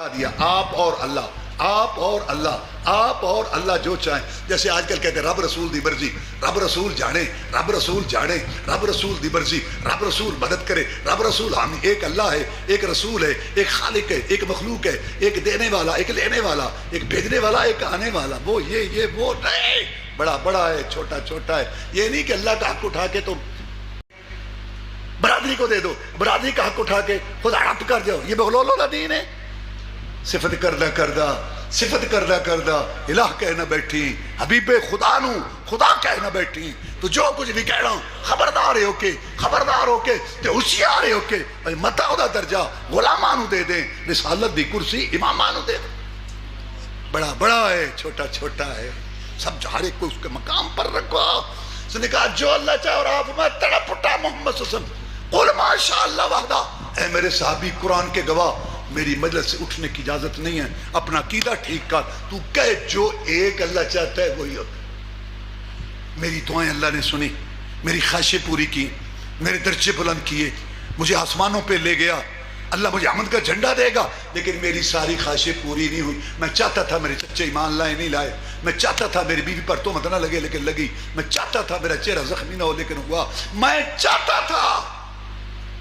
دیا آپ اور اللہ، آپ اور اللہ، آپ اور اللہ جو چاہیں. جیسے آج کل کہتے ہیں رب رسول دی مرضی، رب رسول جانے، رب رسول جانے، رب رسول دی مرضی، رب رسول مدد کرے، رب رسول حامی. ایک اللہ ہے، ایک رسول ہے، ایک خالق ہے، ایک مخلوق ہے، ایک دینے والا، ایک لینے والا، ایک بھیجنے والا، ایک آنے والا. وہ یہ وہ نہیں، بڑا بڑا ہے، چھوٹا چھوٹا ہے. یہ نہیں کہ اللہ کا حق اٹھا کے تم برادری کو دے دو، برادری کا حق اٹھا کے خود ہڑپ کر جاؤ. یہ بغلولو دین ہے. صفت کردہ کردہ، صفت کردہ کردہ الہ کہنا بیٹھی، حبیب خدا نو خدا کہنا بیٹھی. تو جو کچھ بھی کہنا خبردار ہو کے، خبردار ہو کے تے ہوشیار ہو کے متا دا درجہ غلامانو دے دیں، رسالت دی کرسی امامانو دے دیں. بڑا بڑا ہے، چھوٹا چھوٹا ہے، سب ہر ایک کو اس کے مقام پر رکھو. اس نے کہا جو اللہ چاہے. اور آپ میں تڑپ اٹھا محمد صلی اللہ علیہ وسلم، قل ما شاء اللہ وحدہ. اے میرے صحابی قرآن کے گواہ، میری مجلس سے اٹھنے کی اجازت نہیں ہے، اپنا عقیدہ ٹھیک کر. تو کہے جو ایک اللہ چاہتا ہے وہی ہوتا ہے. میری دعائیں اللہ نے سنی، میری خواہشیں پوری کی، میرے درجے بلند کیے، مجھے آسمانوں پہ لے گیا. اللہ مجھے امن کا جھنڈا دے گا، لیکن میری ساری خواہشیں پوری نہیں ہوئی. میں چاہتا تھا میرے چچے ایمان لائے، نہیں لائے. میں چاہتا تھا میری بیوی پر تہمت نہ لگے، لیکن لگی. میں چاہتا تھا میرا چہرہ زخمی نہ ہو، لیکن ہوا. میں چاہتا تھا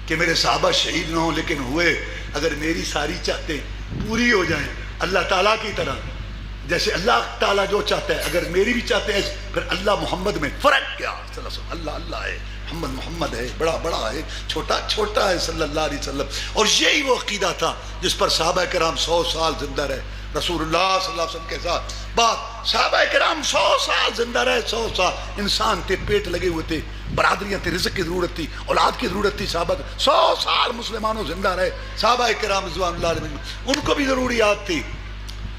کہ میرے صحابہ شہید نہ ہوں، لیکن ہوئے. اگر میری ساری چاہتے پوری ہو جائیں اللہ تعالیٰ کی طرح، جیسے اللہ تعالیٰ جو چاہتا ہے، اگر میری بھی چاہتے ہیں، پھر اللہ محمد میں فرق کیا؟ صلی اللہ علیہ وسلم اللہ اللہ ہے، محمد محمد ہے، بڑا بڑا ہے، چھوٹا چھوٹا ہے، صلی اللہ علیہ وسلم. اور یہی وہ عقیدہ تھا جس پر صحابہ کرام 100 سال زندہ رہے. رسول اللہ صلی اللہ علیہ وسلم کے ساتھ بات، صحابہ کرام 100 سال زندہ رہے. 100 سال انسان تھے، پیٹ لگے ہوئے تھے، برادریاں تھی، رزق کی ضرورت تھی، اولاد کی ضرورت تھی. صحابہ 100 سال مسلمانوں زندہ رہے. صحابہ کرام رضوان اللہ علیہم ان کو بھی ضروریات تھی،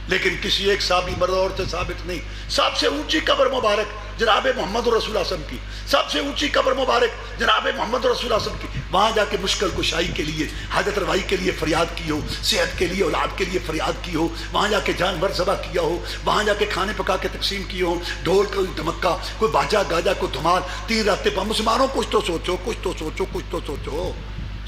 لیکن کسی ایک صحابی مرد اور سے ثابت نہیں. سب سے اونچی قبر مبارک جناب محمد رسول اللہ صلی اللہ علیہ وسلم کی، سب سے اونچی قبر مبارک جناب محمد رسول اللہ صلی اللہ علیہ وسلم کی. وہاں جا کے مشکل کشائی کے لیے، حاجت روائی کے لیے فریاد کی ہو، صحت کے لیے، اولاد کے لیے فریاد کی ہو، وہاں جا کے جانور ذبح کیا ہو، وہاں جا کے کھانے پکا کے تقسیم کی ہو، ڈھول کوئی دھمکا، کوئی باجا گاجا، کوئی دھمال، 3 راستے پر. مسلمانوں کچھ تو سوچو، کچھ تو سوچو، کچھ تو سوچو.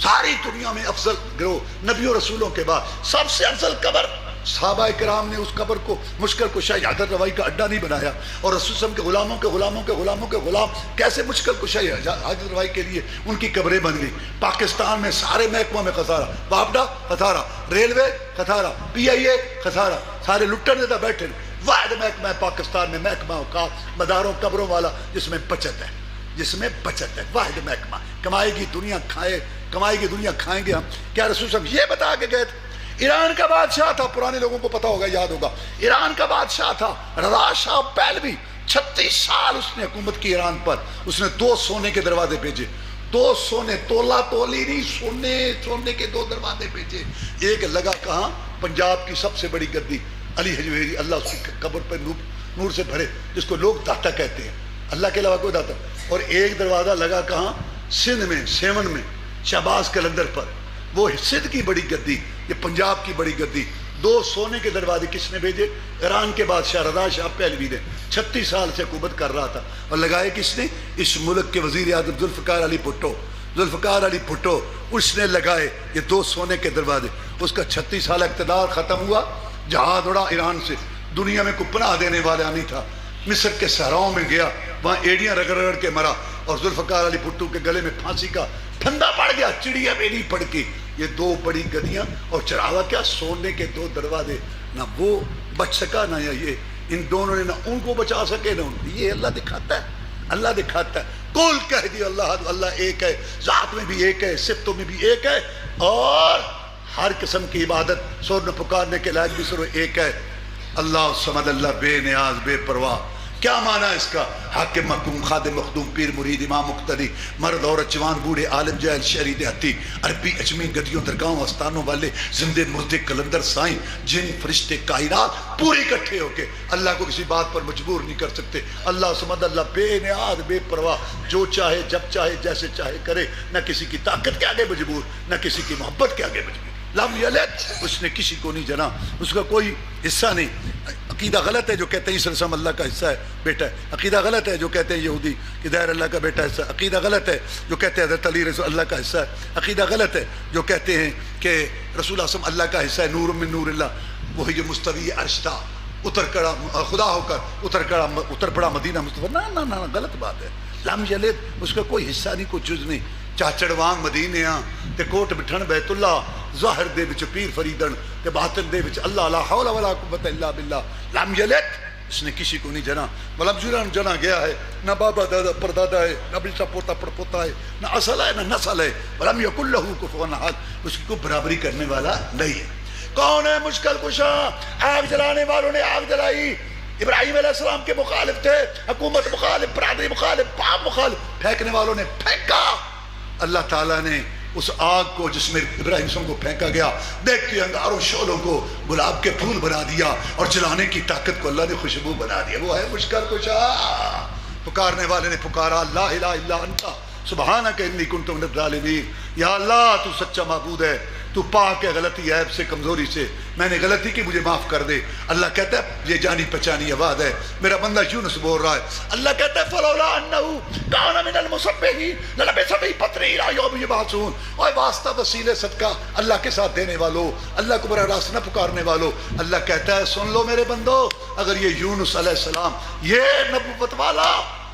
ساری دنیا میں افضل گروہ نبی و رسولوں کے بعد سب سے افضل قبر. صحابہ کرام نے اس قبر کو مشکل کشائی حاجت روائی کا اڈا نہیں بنایا. اور رسول صلی اللہ علیہ وسلم کے غلاموں کے غلاموں کے غلاموں کے غلام کیسے مشکل کشائی حاجت روائی کے لیے ان کی قبریں بن گئی. پاکستان میں سارے محکموں میں خسارہ، واپڈا خسارہ، ریلوے خسارہ، PIA خسارہ، سارے لٹن زدہ بیٹھے. واحد محکمہ ہے پاکستان میں، محکمہ اوقاف مداروں قبروں والا، جس میں بچت ہے، جس میں بچت ہے. واحد محکمہ. کمائے گی دنیا کھائے، کمائے گی دنیا کھائیں گے ہم. کیا رسول صلی اللہ علیہ وسلم یہ بتا کے گئے تھے؟ ایران کا بادشاہ تھا، پرانے لوگوں کو پتا ہوگا، یاد ہوگا. ایران کا بادشاہ تھا رضا شاہ پہلوی. 36 سال اس نے حکومت کی ایران پر. اس نے 2 سونے کے دروازے بھیجے، 2 سونے، تولا تولی نہیں، سونے کے 2 دروازے بھیجے. ایک لگا کہاں؟ پنجاب کی سب سے بڑی گدی علی حجویری، اللہ اس کی قبر پر نور سے بھرے، جس کو لوگ داتا کہتے ہیں، اللہ کے علاوہ کوئی داتا. اور ایک دروازہ لگا کہاں؟ سندھ میں، سیون میں، شہباز قلندر پر. وہ سندھ کی بڑی گدی، یہ پنجاب کی بڑی گدی. 2 سونے کے دروازے کس نے بھیجے؟ ایران کے بادشاہ رضا شاہ پہلوی نے. 36 سال سے حکومت کر رہا تھا. اور لگائے کس نے؟ اس ملک کے وزیر اعظم ذوالفقار علی بھٹو. ذوالفقار علی بھٹو اس نے لگائے یہ 2 سونے کے دروازے. اس کا 36 سال اقتدار ختم ہوا، جہاز اڑا ایران سے. دنیا میں کوئی پناہ دینے والا نہیں تھا. مصر کے صحراؤں میں گیا، وہاں ایڑیاں رگڑ رگڑ کے مرا. اور ذوالفقار علی بھٹو کے گلے میں پھانسی کا پھندا پڑ گیا، چڑیا بھی نہیں پڑ کے. یہ 2 بڑی گدیاں اور چڑھاوا کیا؟ سونے کے 2 دروازے. نہ وہ بچ سکا، نہ یہ. ان دونوں نے نہ ان کو بچا سکے، نہ ان کو. یہ اللہ دکھاتا ہے، اللہ دکھاتا ہے. کل کہہ دی اللہ، اللہ ایک ہے، ذات میں بھی ایک ہے، صفتوں میں بھی ایک ہے، اور ہر قسم کی عبادت سورن پکارنے کے لائق بھی صرف ایک ہے. اللہ صمد، اللہ بے نیاز، بے پرواہ. کیا معنی ہے اس کا؟ حاکم محکوم، خادم مخدوم، پیر مرید، امام مقتدی، مرد عورت، جوان بوڑھے، عالم جاہل، شہری دیہاتی، عربی اجمی، گدیوں درگاہوں آستانوں والے، زندے مردے، کلندر سائیں، جن فرشتے کائنات پورے اکٹھے ہو کے اللہ کو کسی بات پر مجبور نہیں کر سکتے. اللہ صمد، اللہ بے نیاز، بے پرواہ، جو چاہے جب چاہے جیسے چاہے کرے. نہ کسی کی طاقت کے آگے مجبور، نہ کسی کی محبت کے آگے مجبور. لم یلد، اس نے کسی کو نہیں جنا، اس کا کوئی حصہ نہیں. عقیدہ غلط ہے جو کہتے ہیں عیسیٰ علیہ السلام اللہ کا حصہ ہے، بیٹا ہے. عقیدہ غلط ہے جو کہتے ہیں یہودی کہ داہر اللہ کا بیٹا حصہ ہے. عقیدہ غلط ہے جو کہتے ہیں حضرت علی رسول اللہ کا حصہ ہے. عقیدہ غلط ہے جو کہتے ہیں کہ رسول اللہ صلی اللہ علیہ وسلم اللہ کا حصہ ہے، نور من نور اللہ. وہی جو مستوی عرش تھا، اتر کڑا خدا ہو کر اتر پڑا مدینہ مصطفیٰ. نہ غلط بات ہے. لم یلد، اس کا کوئی حصہ نہیں، کوئی جز نہیں. چاچڑوان مدینے تے کوٹ بٹھن بیت اللہ، ظاہر دے وچ پیر فریدن تے باطن دے وچ اللہ لا حول ولا قوت الا باللہ. لم یلد، اس نے کسی کو نہیں جنا. ولم یولد جنا گیا ہے، نہ بابا دادا پردادا ہے، نہ بیٹا پوتا پڑپوتا ہے، نہ اصل ہے نہ نسل ہے. ولم یکن لہ کفوا احد، اس کی کوئی برابری کرنے والا نہیں ہے. کون ہے مشکل کشا؟ آگ جلانے والوں نے آگ جلائی، ابراہیم علیہ السلام کے مخالف تھے، حکومت مخالف، برادری مخالف، باپ مخالف، پھینکنے والوں نے پھینکا. اللہ تعالیٰ نے اس آگ کو جس میں ابراہیم السلام کو پھینکا گیا، دیکھ کے انگاروں شعلوں کو گلاب کے پھول بنا دیا، اور جلانے کی طاقت کو اللہ نے خوشبو بنا دیا. وہ ہے مشکل کشا. پکارنے والے نے پکارا لا الہ الا انت سبحانک انی کنت من الظالمین. یا اللہ تو سچا معبود ہے، تو پاک ہے غلطی عیب سے، کمزوری سے. میں نے غلطی کی، مجھے معاف کر دے. اللہ کہتا ہے یہ جانی پہچانی آواز ہے، میرا بندہ یونس بول رہا ہے. اللہ کہتا ہے فلولا انہ کان من المسبحین للبث فی بطنہ الی یوم یبعثون. اور واسطہ وسیلے صدقہ اللہ کے ساتھ دینے والو، اللہ کو براہ راست نہ پکارنے والو. اللہ کہتا ہے سن لو میرے بندو، اگر یہ یونس علیہ السلام، یہ نبوت والا،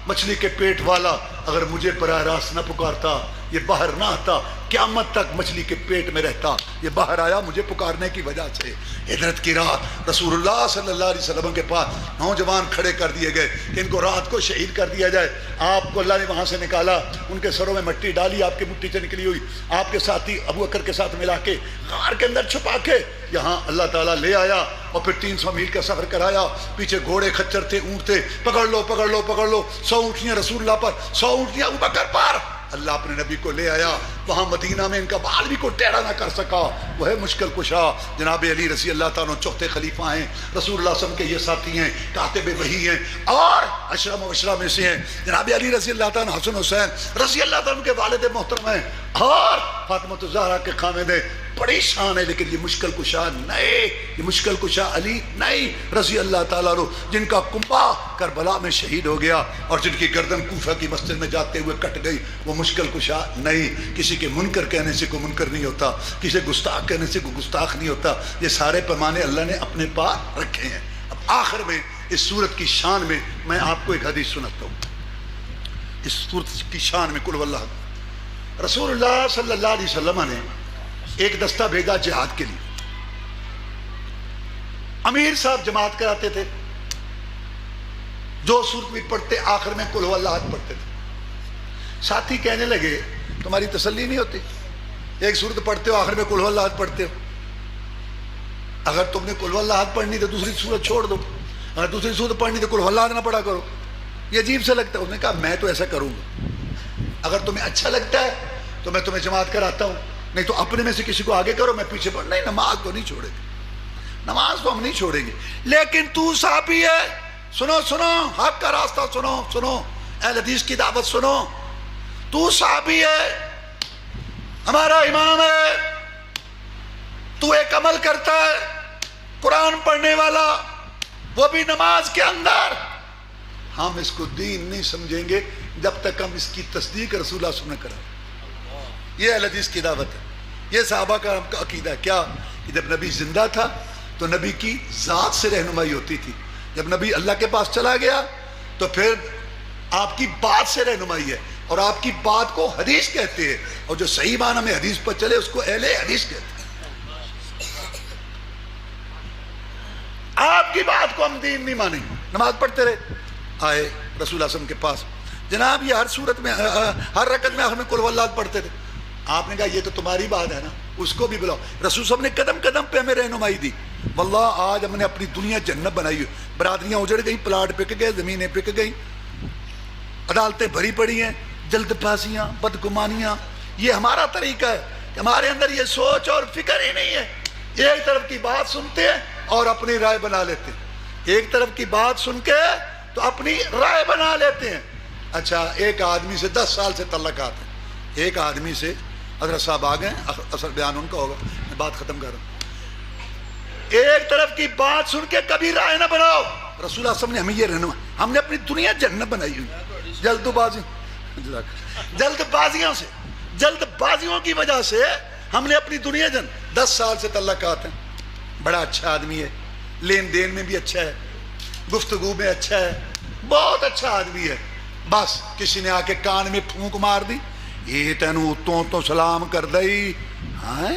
مچھلی کے پیٹ والا، اگر مجھے براہ راست نہ پکارتا، یہ باہر نہ آتا، قیامت تک مچھلی کے پیٹ میں رہتا. یہ باہر آیا مجھے پکارنے کی وجہ سے. ہجرت کی رات رسول اللہ صلی اللہ علیہ وسلم کے پاس نوجوان کھڑے کر دیے گئے کہ ان کو رات کو شہید کر دیا جائے. آپ کو اللہ نے وہاں سے نکالا، ان کے سروں میں مٹی ڈالی، آپ کی مٹی سے نکلی ہوئی، آپ کے ساتھی ابو بکر کے ساتھ ملا کے غار کے اندر چھپا کے یہاں اللہ تعالیٰ لے آیا، اور پھر 300 میل کا سفر کرایا. پیچھے گھوڑے کھچر تھے، اونٹ تھے، پکڑ لو پکڑ لو پکڑ لو. 100 اونٹیاں رسول اللہ پر، 100 اونٹیاں ابو بکر پر. اللہ اپنے نبی کو لے آیا. وہاں مدینہ میں ان کا بال بھی کوئی ٹیڑھا نہ کر سکا. وہ ہے مشکل کشا جناب علی رضی اللہ تعالیٰ چوتھے خلیفہ ہیں، رسول اللہ صلی اللہ علیہ وسلم کے یہ ساتھی ہیں، کاتب وحی ہیں، اور عشرہ مبشرہ میں سے ہیں. جناب علی رضی اللہ تعالیٰ حسن حسین رضی اللہ تعالیٰ کے والد محترم ہیں، اور فاطمہ الزہرا کے خامد ہیں. بڑی شان ہے، لیکن یہ مشکل کشا نہیں، یہ مشکل کشا علی نہیں رضی اللہ تعالیٰ عنہ، جن کا کنبہ کربلا میں شہید ہو گیا اور جن کی گردن کوفہ کی مسجد میں جاتے ہوئے کٹ گئی. وہ مشکل کشا نہیں. کسی کے منکر کہنے سے کوئی منکر نہیں ہوتا، کسی گستاخ کہنے سے کوئی گستاخ نہیں ہوتا. یہ سارے پیمانے اللہ نے اپنے پاس رکھے ہیں. اب آخر میں اس سورت کی شان میں میں آپ کو ایک حدیث سناتا ہوں. اس سورت کی شان میں قل واللہ، رسول اللہ صلی اللہ علیہ وسلم نے ایک دستہ بھیجا جہاد کے لیے. امیر صاحب جماعت کراتے تھے، جو سورت بھی پڑھتے آخر میں قل واللہ پڑھتے تھے. ساتھی کہنے لگے تمہاری تسلی نہیں ہوتی، ایک سورت پڑھتے ہو آخر میں قل واللہ پڑھتے ہو، اگر تم نے قل واللہ پڑھنی تو دوسری سورت چھوڑ دو، اگر دوسری سورت پڑھنی تو قل واللہ نہ پڑھا کرو. یہ عجیب سے لگتا ہے. اس نے کہا میں تو ایسا کروں گا، اگر تمہیں اچھا لگتا ہے تو میں تمہیں جماعت کراتا ہوں، نہیں تو اپنے میں سے کسی کو آگے کرو، میں پیچھے پڑھ. نہیں، نماز کو نہیں چھوڑیں گے، نماز کو ہم نہیں چھوڑیں گے، لیکن تو صحابی ہے، سنو سنو حق کا راستہ سنو سنو، اہل حدیث کی دعوت سنو. تو صحابی ہے، ہمارا امام ہے، تو ایک عمل کرتا ہے قرآن پڑھنے والا، وہ بھی نماز کے اندر. ہم اس کو دین نہیں سمجھیں گے جب تک ہم اس کی تصدیق رسول اللہ صلی اللہ علیہ وسلم نے کرا. یہ اہل حدیث کی دعوت ہے. یہ صحابہ کا عقیدہ ہے. کیا کہ جب نبی زندہ تھا تو نبی کی ذات سے رہنمائی ہوتی تھی، جب نبی اللہ کے پاس چلا گیا تو پھر آپ کی بات سے رہنمائی ہے، اور آپ کی بات کو حدیث کہتے ہیں، اور جو صحیح معنی میں حدیث پر چلے اس کو اہل حدیث کہتے ہیں. آپ کی بات کو ہم دین نہیں مانیں. نماز پڑھتے رہے، آئے رسول اللہ صلی اللہ علیہ وسلم کے پاس، جناب یہ ہر صورت میں ہر رکعت میں ہمیں قل واللہ پڑھتے تھے. آپ نے کہا یہ تو تمہاری بات ہے نا، اس کو بھی بلاؤ. رسول صاحب نے قدم قدم پہ ہمیں رہنمائی دی. واللہ آج ہم نے اپنی دنیا جنت بنائی ہوئی. برادریاں اجڑ گئی، پلاٹ بک گئے، زمینیں بک گئی، عدالتیں بھری پڑی ہیں، جلد بازیاں، بدگمانیاں. یہ ہمارا طریقہ ہے کہ ہمارے اندر یہ سوچ اور فکر ہی نہیں ہے. ایک طرف کی بات سنتے ہیں اور اپنی رائے بنا لیتے ہیں، ایک طرف کی بات سن کے تو اپنی رائے بنا لیتے ہیں. اچھا، ایک آدمی سے 10 سال سے تعلقات ہیں، ایک آدمی سے، حضرت صاحب آ گئے، اصل بیان ان کا ہوگا، میں بات ختم کر رہا ہوں. ایک طرف کی بات سن کے کبھی رائے نہ بناؤ. رسول اللہ صلی اللہ علیہ وسلم نے ہمیں یہ رہنما، ہم نے اپنی دنیا جنت بنائی ہوئی. جلد بازیوں کی وجہ سے ہم نے اپنی دنیا 10 سال سے تعلقات ہیں. بڑا اچھا آدمی ہے، لین دین میں بھی اچھا ہے، گفتگو میں اچھا ہے، بہت اچھا آدمی ہے. بس کسی نے آ کے کان میں پھونک مار دی، یہ تینوں اتوں تو سلام کر دئی. ہاں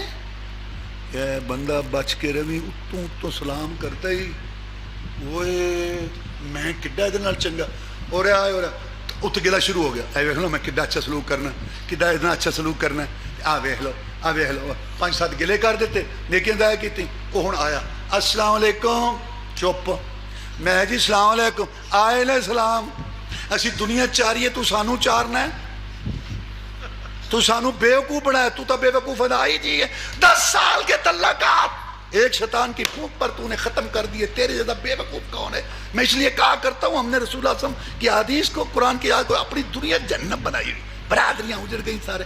یہ بندہ بچ کے روی، اتوں تو سلام کرتا ہی وہ میں کڈا یہ نال چنگا ہو رہا ہے. ات گلا شروع ہو گیا، اے ویکھ لو میں کڈا اچھا سلوک کرنا، کڈا اتنا اچھا سلوک کرنا. آ ویکھ لو، آ ویکھ لو، 5-7 گلے کر دیتے، نیکیاں ضائع کیتی. وہ ہن آیا السلام علیکم، چپ. میں جی السلام علیکم، آئے نے سلام. اسی دنیا چاریے تو سانو چارنا ہے، تو سانو بیوقوف بنا ہے. تو تا بیوقوف ہی جی ہے. 10 سال کے تعلقات ایک شیطان کی پھونک پر تو نے ختم کر دیے. تیرے زیادہ بے وقوف کون ہے؟ میں اس لیے کہا کرتا ہوں ہم نے رسول اللہ صلی اللہ علیہ وسلم کی حدیث کو، قرآن کی آیت کو اپنی دنیا جنت بنائی ہوئی. برادریاں اجڑ گئی سارے.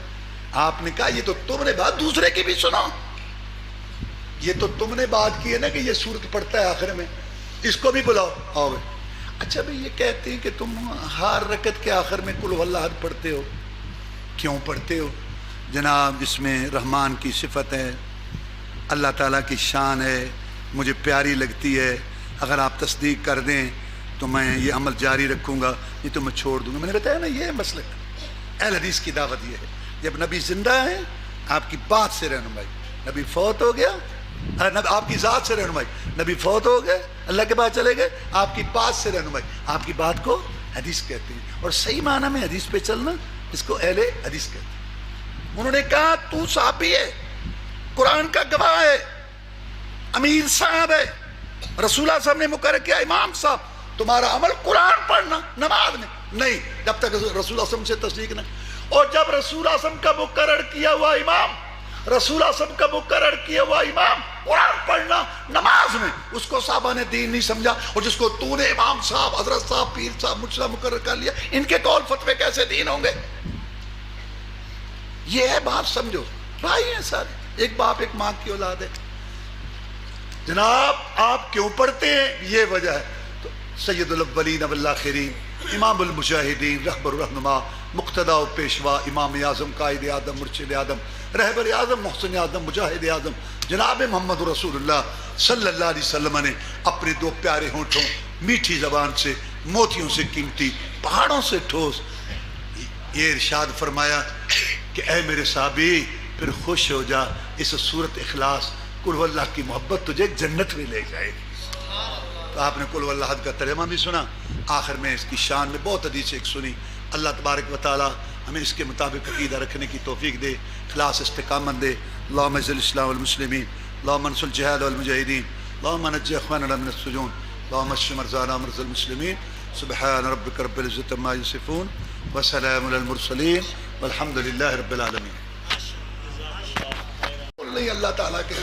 آپ نے کہا یہ تو تم نے بات، دوسرے کی بھی سنو. یہ تو تم نے بات کی ہے نا کہ یہ سورت پڑھتا ہے آخر میں، اس کو بھی بلاؤ. آؤ. اچھا بھئی یہ کہتے ہیں کہ تم ہر رکعت کے آخر میں قل واللہ احد پڑھتے ہو، کیوں پڑھتے ہو؟ جناب اس میں رحمان کی صفت ہے، اللہ تعالیٰ کی شان ہے، مجھے پیاری لگتی ہے. اگر آپ تصدیق کر دیں تو میں یہ عمل جاری رکھوں گا، نہیں تو میں چھوڑ دوں گا. میں نے بتایا نا یہ مسلک اہل حدیث کی دعوت یہ ہے. جب نبی زندہ ہے آپ کی بات سے رہنمائی، نبی فوت ہو گیا آپ کی ذات سے رہنمائی، نبی فوت ہو گئے اللہ کے بعد چلے گئے، آپ کی بات سے رہنمائی. آپ کی بات کو حدیث کہتے ہیں، اور صحیح معنی میں حدیث پہ چلنا اس کو اہل حدیث کہتے ہیں. انہوں نے کہا تو صحابی ہے، قرآن کا گواہ ہے، امیر صاحب ہے، رسول اللہ صاحب نے مقرر کیا امام صاحب تمہارا عمل قرآن پڑھنا نماز میں نہیں، جب تک رسول اللہ صلی اللہ علیہ وسلم سے تصدیق نہیں. اور جب رسول اللہ صلی اللہ علیہ وسلم کا مقرر کیا ہوا امام، رسول اللہ صلی اللہ علیہ وسلم کا مقرر کیا ہوا امام قرآن پڑھنا نماز میں، اس کو صحابہ نے دین نہیں سمجھا. اور جس کو تو نے امام صاحب، حضرت صاحب، پیر صاحب، مجھ مقرر کر لیا، ان کے قول فتوے کیسے دین ہوں گے؟ یہ ہے بات، سمجھو. بھائی ہیں سارے، ایک باپ ایک ماں کی اولاد ہے. جناب آپ کیوں پڑھتے ہیں؟ یہ وجہ ہے. تو سید الاولین والآخرین، امام المجاہدین، رہبر الرہنما، مقتدی و پیشوا، امام اعظم، قائد اعظم، مرشد اعظم، رہبر اعظم، محسن اعظم، مجاہد اعظم جناب محمد رسول اللہ صلی اللہ علیہ وسلم نے اپنے 2 پیارے ہونٹوں، میٹھی زبان سے، موتیوں سے قیمتی، پہاڑوں سے ٹھوس، یہ ارشاد فرمایا کہ اے میرے صحابی پھر خوش ہو جا، اس سورت اخلاص قل واللہ کی محبت تجھے جنت میں لے جائے گی. تو آپ نے قل واللہ احد کا ترجمہ بھی سنا. آخر میں اس کی شان میں بہت حدیث ایک سنی. اللہ تبارک و تعالی ہمیں اس کے مطابق عقیدہ رکھنے کی توفیق دے، اخلاص استقامت دے. اللہم اعز الاسلام والمسلمین، اللہم انصر الجہاد والمجاہدین، اللہم نجی اخواننا من السجون، اللہم اشف مرضانا ومرضى المسلمین. سبحان ربک رب العزة عما یصفون وسلام علی المرسلین والحمد للہ رب العالمین. نہیں اللہ تعالیٰ کے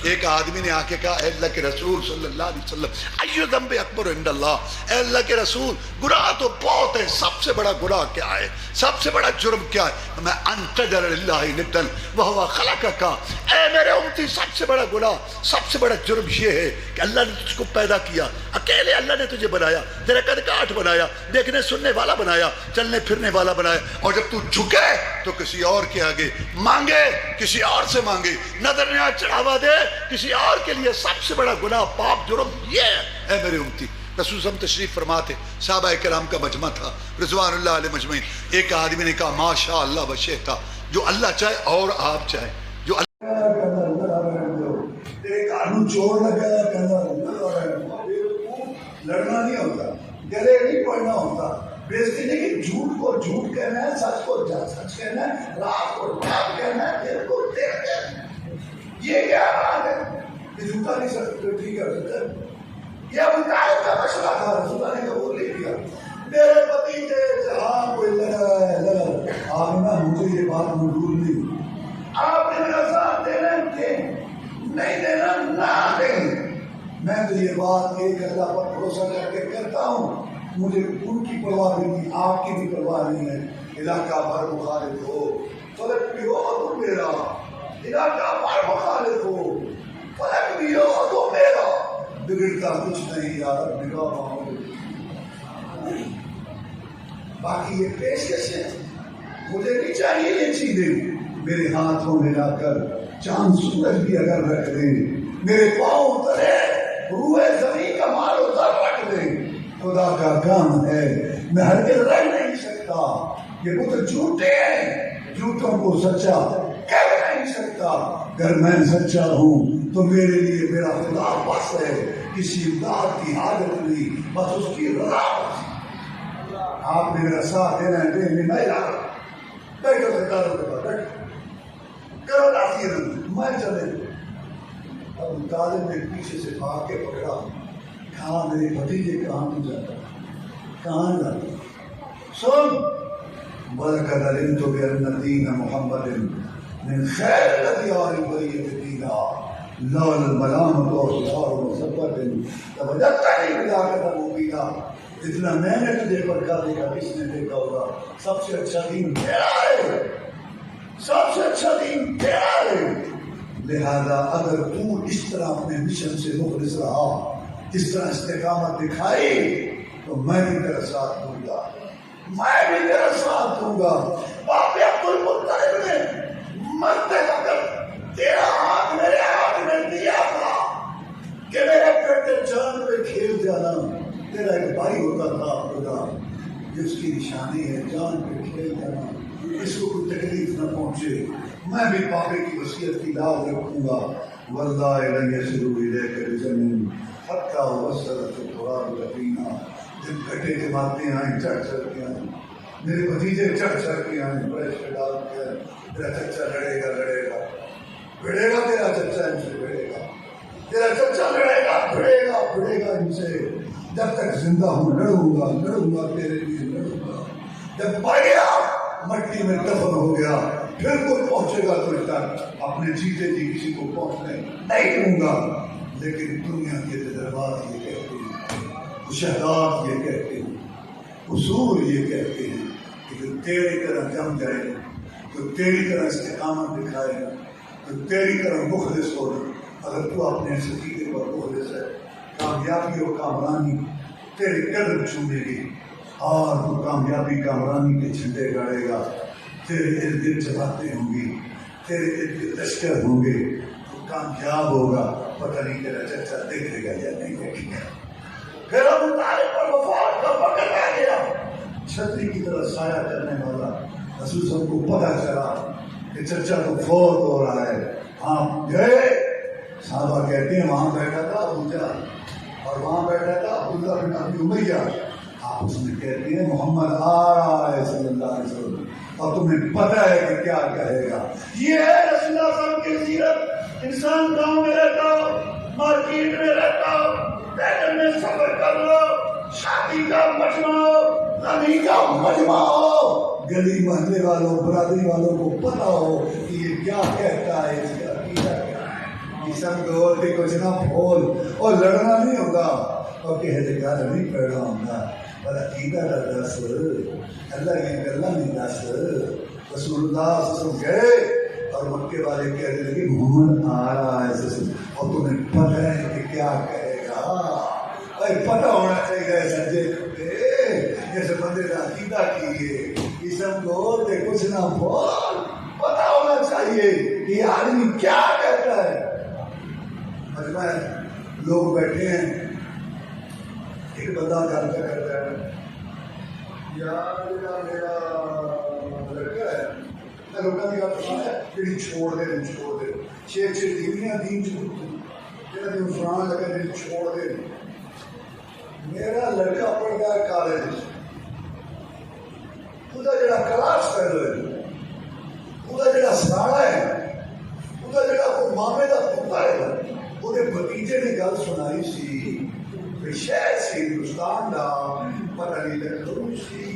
ایک آدمی نے آ کے کہا اے اللہ کے رسول صلی اللہ علیہ وسلم ایو ذنب اکبر عند اللہ، اے اللہ کے رسول گناہ تو بہت ہے، سب سے بڑا گناہ کیا ہے، سب سے بڑا جرم کیا ہے؟ میں انت جعل للہ ندا وہو خلقک، اے میرے امتی سب سے بڑا گناہ، سب سے بڑا جرم یہ ہے کہ اللہ نے تجھ کو پیدا کیا، اکیلے اللہ نے تجھے بنایا، تیرے قد کاٹ بنایا، دیکھنے سننے والا بنایا، چلنے پھرنے والا بنایا، اور جب تو جھکے تو کسی اور کے آگے مانگے، کسی اور سے مانگے، نظر نیا چڑھاوا دے کسی اور کے لیے، سب سے بڑا گناہ پاپ جرم یہ ہے. اے میرے امتی رسول صلی اللہ علیہ وسلم تشریف فرماتے، صحابہ کرام کا مجمع تھا رضوان اللہ علیہ مجمعین. ایک آدمی نے کہا ماشاء اللہ وشئتا، جو اللہ چاہے اور آپ چاہیں، جو لڑنا نہیں ہوتا، گلے نہیں پڑنا ہوتا، بیزتی نہیں کہ جھوٹ کو جھوٹ کہنا ہے، سچ کو سچ کہنا ہے، رات کو رات کہنا ہے، دیر کو دیر کہنا ہے. یہ کیا بات ہے؟ یہ جھوٹا نہیں سکتے، ٹھیک ہے. یہ ابو طالب کا مشورہ تھا، رسول اللہ نے قبول نہیں کیا. میرے بتیجے جہاں کوئی لگا ہے آپ نا مجھے یہ بات منظور نہیں، آپ نے میرا ساتھ دینا کہ نہیں دینا نہ دیں. میں تو یہ بات ایک اللہ پر بھروسہ کر کے کرتا ہوں، مجھے ان کی پرواہ نہیں، آپ کی بھی پرواہ نہیں ہے. علاقہ بھر مخالف ہو، فرق بھی ہو اور میرا علاقہ بھر مخالف ہو، فرق بھی ہو تو میرا بگڑتا کچھ نہیں یار نگاہ باقی یہ پیشکش ہے مجھے نہیں چاہیے یہ چیزیں میرے ہاتھوں میں لا کر چاند سورج بھی اگر رکھ دیں میرے پاؤں تلے روئے زمین کا مال و زر رکھ دیں خدا کا کام ہے میں ہرگز رہ نہیں سکتا یہ بت جھوٹے ہیں جھوٹوں کو سچا کہہ نہیں سکتا اگر میں سچا ہوں تو میرے لیے میرا خدا بس ہے کسی امداد کی حاجت نہیں بس اس کی رضا بس آپ نے میرا ساتھ دینا ہے دے میں جا رہا بیٹھو سرکاروں کے پاس بیٹھو کرو ناصیر میں چلے اب طالب نے پیچھے سے بھاگ کے پکڑا کہاں میرے بھتیجے کہاں تو جاتا کہاں جاتا سن بلکہ علمت بأن دین محمد من خیر الادیان البریۃ دینا لولا الملامۃ واظہار مسبت لوجدتنی بلاغۃ مبینہ اتنا میں نے تجھے پر کر دیکھا کس نے دیکھا ہوگا سب سے اچھا دین تیرا ہے سب سے اچھا دین تیرا ہے لہذا اگر تو اس طرح اپنے مشن سے مخلص رہا اس طرح استقامت دکھائی تو میں بھی تیرا ساتھ دوں گا میں بھی تیرا ساتھ دوں گا باپ عبد المطلب نے مرتے وقت تیرا ہاتھ میرے ہاتھ میں دیا تھا کہ میرے بیٹے جان پہ کھیل جانا تیرا ایک بھائی ہوتا تھا خدا جس کی نشانی ہے جان پہ کھیل جانا اس کو کوئی تکلیف نہ پہنچے میں بھی پاپے کی وصیت کی لاز رکھوں گا واللہ لن یصلوا الیک بجمع حتی وصلت التراب یقینا جب گھٹے جماعتیں آئیں چڑھ چڑھ کے آئیں میرے بھتیجے چڑھ چڑھ کے آئیں برش پہ ڈال کے تیرا چچا لڑے گا بڑھے گا تیرا چچا ان سے بڑھے گا تیرا چچا بڑھے گا ان سے جب تک زندہ ہوں لڑوں گا تیرے لیے لڑوں گا جب مر گیا مٹی میں دفن ہو گیا پھر کوئی پہنچے گا تجھ تک اپنے جیتے جی کسی کو پہنچنے نہیں دوں گا لیکن دنیا کے تجربات یہ کہتے ہیں مشاہدات یہ کہتے ہیں اصول یہ کہتے ہیں کہ جو تیری طرح جم جائے جو تیری طرح استقامت دکھائے جو تیری طرح مخلص ہو اگر تو اپنے عقیدے پر مخلص ہے کامیابی و کامرانی تیرے قدم چومے گی اور تو کامیابی کامرانی کے جھنڈے گاڑے گا تیرے ارد گرد جماعتیں ہوں گی تیرے ارد گرد لشکر ہوں گے تو کامیاب ہوگا پتہ نہیں تیرا چچا دیکھے گا یا نہیں دیکھے گا پھر ابو طالب پر وفات کا وقت آ گیا چھتری کی طرح سایہ کرنے والا رسول صاحب کو پتہ چلا کہ چچا تو فوت ہو رہا ہے آپ گئے صحابہ کہتے ہیں وہاں بیٹھا تھا ابو جہل اور وہاں بیٹھا تھا عبداللہ بن ابی امیہ آپ اس میں کہتے ہیں محمد آ رہا ہے صلی اللہ علیہ وسلم اور تمہیں پتہ ہے کہ کیا کہے گا یہ ہے رسول اللہ صلی اللہ علیہ وسلم کی سیرت انسان گاؤں میں رہتا ہو مارکیٹ میں رہتا ہو پیدل میں سفر کر لو شادی کا مجمع ہو غمی کا مجمع ہو گلی محلے والوں برادری والوں کو پتہ ہو کہ یہ کیا کہتا ہے اس کا عقیدہ کیا ہے سب دور کے کچھ نہ پھول اور لڑنا نہیں ہوگا اور کہ ہدکار نہیں پیدا ہوگا پر عقیدہ کا دس اللہ کی گلہ نہیں دس رسول اللہ صلی اللہ علیہ وسلم گئے اور مکے والے کہنے لگے محمد آ رہا ہے اور تمہیں پتہ ہے کہ کیا کہے گا پتہ ہونا چاہیے سجے جیسے بندے کا عقیدہ کیے یہ سب دور کے کچھ نہ پھول پتہ ہونا چاہیے کہ یہ آدمی کیا کہتا ہے مجمع لوگ بیٹھے ہیں ایک بندہ گل کیا کرتا ہے یار میرا لڑکا ہے لڑکا کی بات سنا ہے پھر چھوڑ دے چھ دیویاں دین چھوڑ دے فلان لگا دن چھوڑ دے میرا لڑکا پڑھ گیا کالج خدا جڑا کلاس کر رہے خدا جڑا سارا ہے خدا جڑا کوئی مامے کا پتا ہے وہ بتیجے نے گل سنائی سی شہر سے ہندوستان کا پتہ نہیں لکھنؤ سی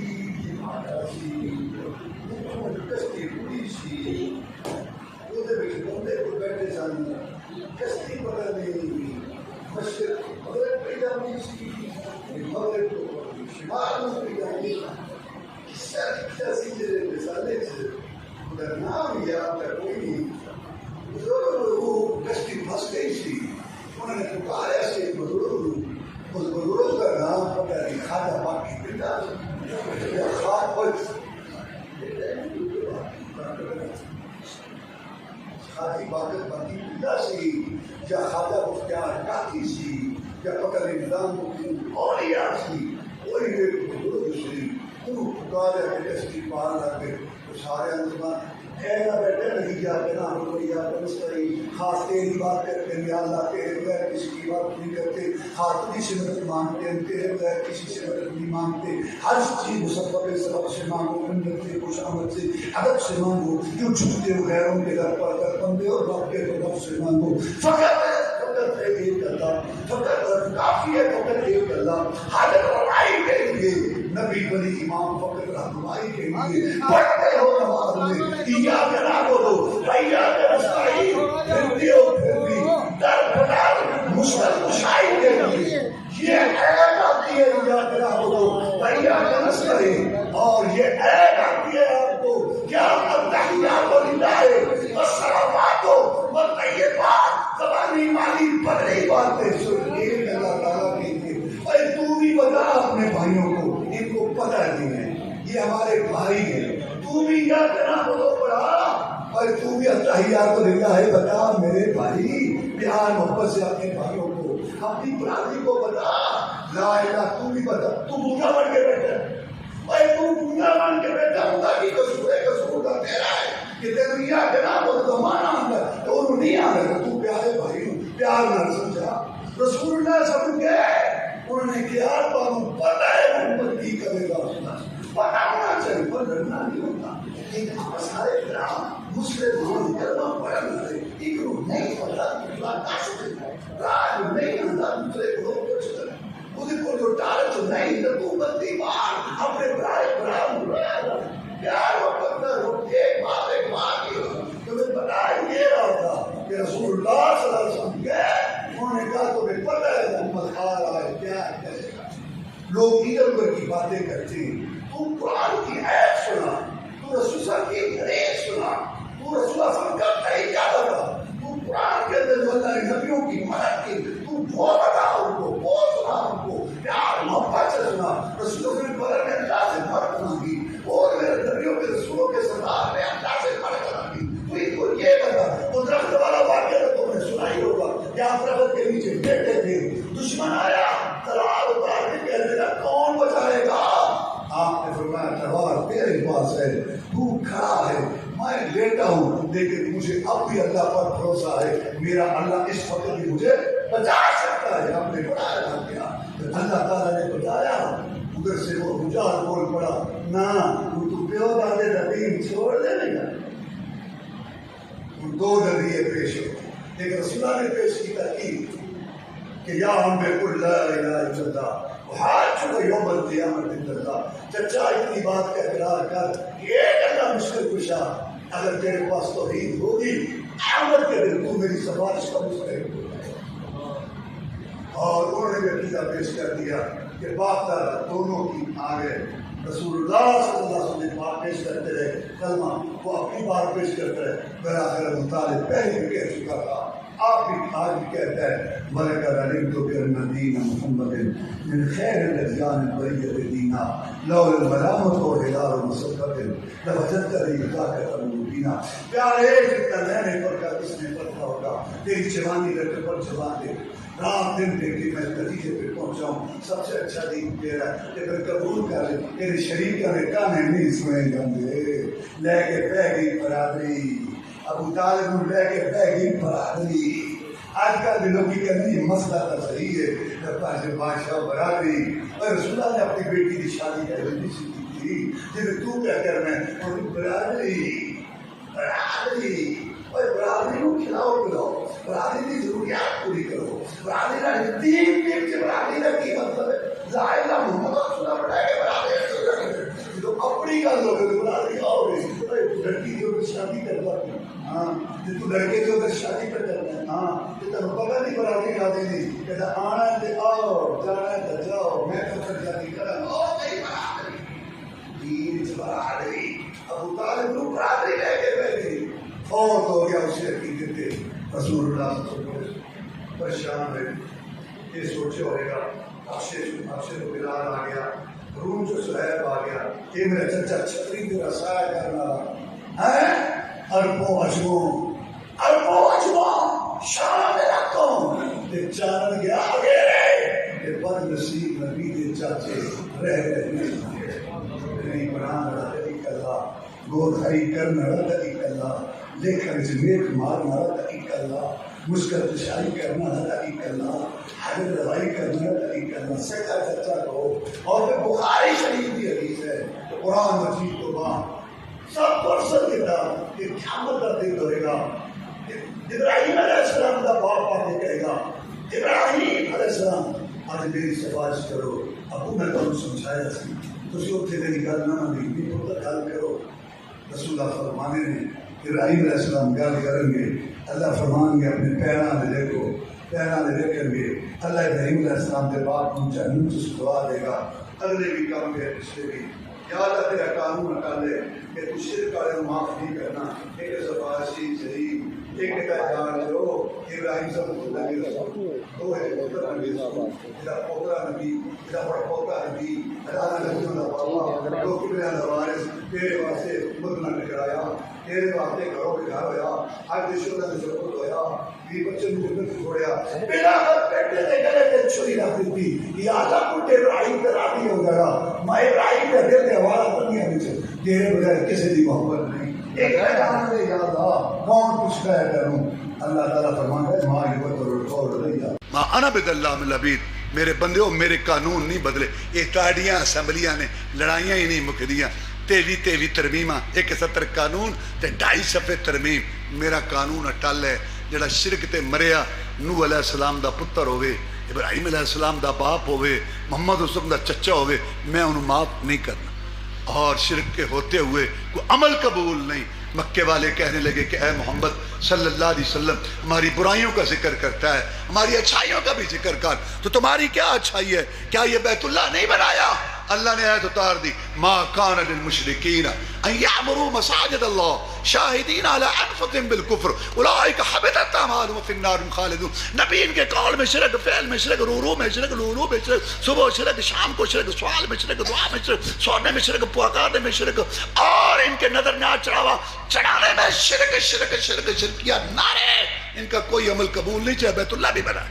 کشتی پوری سی وہ بندے کو بیٹھے سن کشتی پتہ نہیں مشرق مغرب پہ جانی سی مغرب کو شمال میں پہ جانی مثالے سے نام یاد ہے کوئی نہیں وہ کشتی پھنس گئی سی ایک بزرگ اس بزرگ کا نام پتہ نہیں خواجہ باقی پتا یا خواجہ خواجہ باقی پتا سی یا خواجہ مختار کاتی سی یا پتہ نہیں نظام اولیاء سی کوئی ایک بزرگ سی تو پکارے کہ اس کی پار لگے تو سارے انجمان ایسا بیٹھے نہیں جاتے نا ہم کوئی یا پرستری خاص تیری بات کرتے ہیں یا اللہ تیرے بغیر کسی کی بات نہیں کرتے خاص کسی سے مدد مانگتے ہیں تیرے بغیر کسی سے مدد نہیں مانگتے ہر چیز مسبب سبب سے مانگو منت سے خوش آمد سے ادب سے مانگو کیوں چھپتے ہو غیروں کے در پر کر بندے اور رب کے رب سے مانگو فقط ایک اللہ فقط کافی ہے فقط ایک اللہ حالت روائی کے لیے نبی بنی امام فقط رہنمائی کے لیے پڑھتے ہو نماز میں ایاک نعبد و ایاک نستعین پھرتی ہو پھر بھی در بدار مشکل کشائی کے لیے یہ عید آتی ہے ایاک نعبد و ایاک نستعین اور یہ عید آتی ہے آپ کو کیا التحیات للہ والصلوات والطیبات زبانی مالی پڑھنے باتیں سن ایک اللہ تعالیٰ کے لیے اے تو بھی بتا اپنے بھائیوں کو ان کو پتہ نہیں ہے یہ ہمارے بھائی ہیں تو بھی یا کنا بولو پڑھا اور تو بھی التحیات للہ ہے بتا میرے بھائی پیار محبت سے اپنے بھائیوں کو اپنی برادری کو بتا لا الہ تو بھی بتا تو بھوکا بن کے بیٹھا اے تو بھوکا بن کے بیٹھا ہوگا کہ قصور کا تیرا ہے کہ تیرے یا کنا بولو تو مانا آنگا تو انہوں نہیں آنگا تو پیارے بھائی پیار نہ سمجھا رسول اللہ سمجھ گئے انہوں نے کیا پتہ ہے محمد کی کرے گا پتہ ہونا چاہیے پر ڈرنا نہیں ہوتا لیکن سارے گرام مسلمان کلمہ پڑھنا ہے ایک روح نہیں پڑھا اللہ کاشت راج نہیں آتا دوسرے کو کچھ کرے مجھے کو جو ٹارچ نہیں تو بندی مار اپنے برائے برام پیار وقت نہ روکے بات ایک بات کی تمہیں بتایا یہ رہا تھا کہ رسول اللہ صلی اللہ علیہ وسلم گئے انہوں نے کہا تمہیں پتہ ہے محمد آ رہا ہے کیا ہے لوگ ادھر ادھر کی باتیں کرتے ہیں تو قرآن کی آیت سنا تو رسول صلی اللہ کی حدیث سنا تو رسول اللہ صلی اللہ کا طریقہ بتا تو قرآن کے اندر جو اللہ نے نبیوں کی مدد کی تو وہ بتا ان کو وہ سنا ان کو پیار محبت سے سنا رسولوں کے بارے میں اللہ سے مدد مانگی اور میرے نبیوں کے رسولوں کے سردار نے اللہ سے مدد مانگی تو ان کو یہ بتا وہ درخت والا واقعہ تو تم نے سنا ہی ہوگا جہاں درخت کے نیچے بیٹھے تھے دشمن آیا تلوار اتار کے کہنے لگا کون بچائے گا آپ نے فرمایا تلوار تیرے پاس ہے تو کھڑا ہے میں لیٹا ہوں لیکن مجھے اب بھی اللہ پر بھروسہ ہے میرا اللہ اس وقت بھی مجھے بچا سکتا ہے آپ نے بتایا تھا کیا اللہ تعالیٰ نے بتایا ادھر سے وہ رجال بول پڑا نہ تو پیو دادے نبی چھوڑ دینے گا دو نبی پیش ہوتے ایک رسول اللہ نے پیش کی تحقیق کہ یا ہم بالکل لا الہ الا اللہ حاج کو یوم القیامت عند اللہ چچا اتنی بات کا اقرار کر کہ ایک اللہ مشکل کشا اگر تیرے پاس توحید ہوگی قیامت کے دن تو میری سفارش کا مستحق ہوگا اور انہوں نے بھی عقیدہ پیش کر دیا کہ باپ دادا دونوں کی آگے رسول اللہ صلی اللہ علیہ وسلم نے بات پیش کرتے رہے کلمہ وہ اپنی بات پیش کرتے رہے براخر مطالب پہلے بھی کہہ چکا تھا آپ بھی آج بھی کہتا ہے وَلَقَدْ عَلِمْتُ بِأَنَّ دِينَ مُحَمَّدٍ مِنْ خَيْرِ الْأَدْيَانِ الْبَرِيَّةِ دِينًا لَوْلَا الْمَلَامَةُ وَهِلَالُ مُصَدَّقٍ لَوَجَدْتَ لِي ذَاكَ مُبِينًا پیارے جتنا میں نے پڑھا کس نے پڑھا ہوگا تیری جوانی لڑکے پر جوان دے رات دن دیکھی میں نتیجے پہ پہنچاؤں سب سے اچھا دین تیرا کہ پھر قبول کر لے تیرے شریک کا کانے نہیں سنے گندے لے کے بہ گئی برادری ابو طالب لے کے بہ گئی برادری آج کل دنوں کی کرنی مسئلہ تو صحیح ہے پاس بادشاہ برادری اور رسول اللہ نے اپنی بیٹی کی شادی کرنی سیکھی تھی جنہیں تو کیا کرنا ہے برادری برادری اور برادری کو کھلاؤ پلاؤ برادری کی ضروریات پوری کرو برادری کا تین سے برادری کا کی مطلب ہے ظاہر محمد رسول اللہ بڑھائے کہ برادری تو اپنی کا لوگ برادری آؤ گے لڑکی کے اوپر شادی کرتا ہاں تو لڑکے کے اوپر شادی پر کرنا ہے ہاں تو پتہ نہیں برادری کا دینی کہتا آنا ہے تو آؤ جانا ہے تو جاؤ میں تو پھر شادی کرا نہیں برادری دین سے برادری ابو طالب کو برادری لے کے بیٹھے فوت ہو گیا اسے عقیدے تھے رسول اللہ صلی اللہ علیہ وسلم پریشان رہے یہ سوچے ہوئے گا عرشے تو بلال آ گیا، روم جو سہیب آ گیا، یہ میرا چچا چھتری تیرا سایہ کرنا ہے، اربوں اجموں شاہ میرا کون تے چانن گیا آگے تے بد نصیب نبی دے چاچے رہ گئے نہیں بنانا رہا طریق اللہ، گور خری کرنا رہا طریق اللہ، لیکھن جمیت مارنا رہا طریق اللہ، مسکر تشائی کرنا رہا طریق اللہ، حضر روائی کرنا رہا طریق اللہ، سکتا چچا کو اور پھر بخاری شریف کی حدیث ہے، قرآن مجید تو بعد سب پرسن دیتا کہ قیامت کا دن ہوئے گا، ابراہیم علیہ السلام کا باپ آگے کہے گا ابراہیم علیہ السلام آج میری سفارش کرو، ابو میں تمہیں سمجھایا سی تسی اتنے میری گل نہ نہیں تو گل کرو، رسول اللہ فرمانے نے ابراہیم علیہ السلام گل کریں گے، اللہ فرمان گے اپنے پیراں میں دیکھو، پیراں میں دیکھیں گے، اللہ ابراہیم علیہ السلام کے باپ کو جہنم سے دعا دے گا، اگلے بھی کام ہے پچھلے بھی، یا اللہ تیرا قانون نکال لے کہ تو شرک والے کو معاف نہیں کرنا، ایک سفارشی شریف ایک کا جان جو ابراہیم صلی اللہ علیہ وسلم تو ہے پوترا نبی میرا پوترا نبی میرا بڑا پوتا نبی اللہ نے اللہ بابا جو کہ میرا وارث تیرے واسطے مدنہ نکرایا، تیرے واسطے گھروں پہ گھر ہویا، آج دشوں کا ضرورت ہویا، بھی بچے مجھے میں چھوڑیا، بلا کر بیٹے دے گلے تے چھری رکھ دیتی، یا اللہ کو ابراہیم پہ راضی ہو گیا، میں ابراہیم پہ دل کے حوالہ دنیا میں تیرے بغیر کسی دی محبت نہیں، ایک اعلان دے یاد آ کون کچھ کہہ کروں، اللہ تعالیٰ فرماتا ہے ما یبدل القول لدی ما انا بدلام العبید، میرے بندیوں میرے قانون نہیں بدلے، یہ تاڑیاں اسمبلیاں نے لڑائیاں ہی نہیں مکدیاں، تیوی ترمیمہ 170 قانون تے 2.5 صفحے ترمیم، میرا قانون اٹل ہے، جڑا شرک تے مریا نوح علیہ السلام دا پتر ہوئے، ابراہیم علیہ السلام دا باپ ہوئے، محمد رسول دا چچا ہوئے، میں انہوں معاف نہیں کرنا، اور شرک کے ہوتے ہوئے کوئی عمل قبول نہیں۔ مکے والے کہنے لگے کہ اے محمد صلی اللہ علیہ وسلم ہماری برائیوں کا ذکر کرتا ہے، ہماری اچھائیوں کا بھی ذکر کر، تو تمہاری کیا اچھائی ہے؟ کیا یہ بیت اللہ نہیں بنایا؟ اللہ نے آیت اتار دی ما کان للمشرکین ان یعمروا مساجد اللہ شاہدین علی انفسہم بالکفر اولئک حبطت اعمالہم فی النار ہم خالدون۔ نبی ان کے قول میں شرک، فعل میں شرک، رورو میں شرک، لولو میں شرک، صبح شرک، شام کو شرک، سوال میں شرک، دعا میں شرک، سونے میں شرک، پکارنے میں شرک، اور ان کے نظر نہ چڑھاوا چڑھانے میں شرک شرک شرک شرکیہ نعرے، ان کا کوئی عمل قبول نہیں، چاہے بیت اللہ بھی بنا۔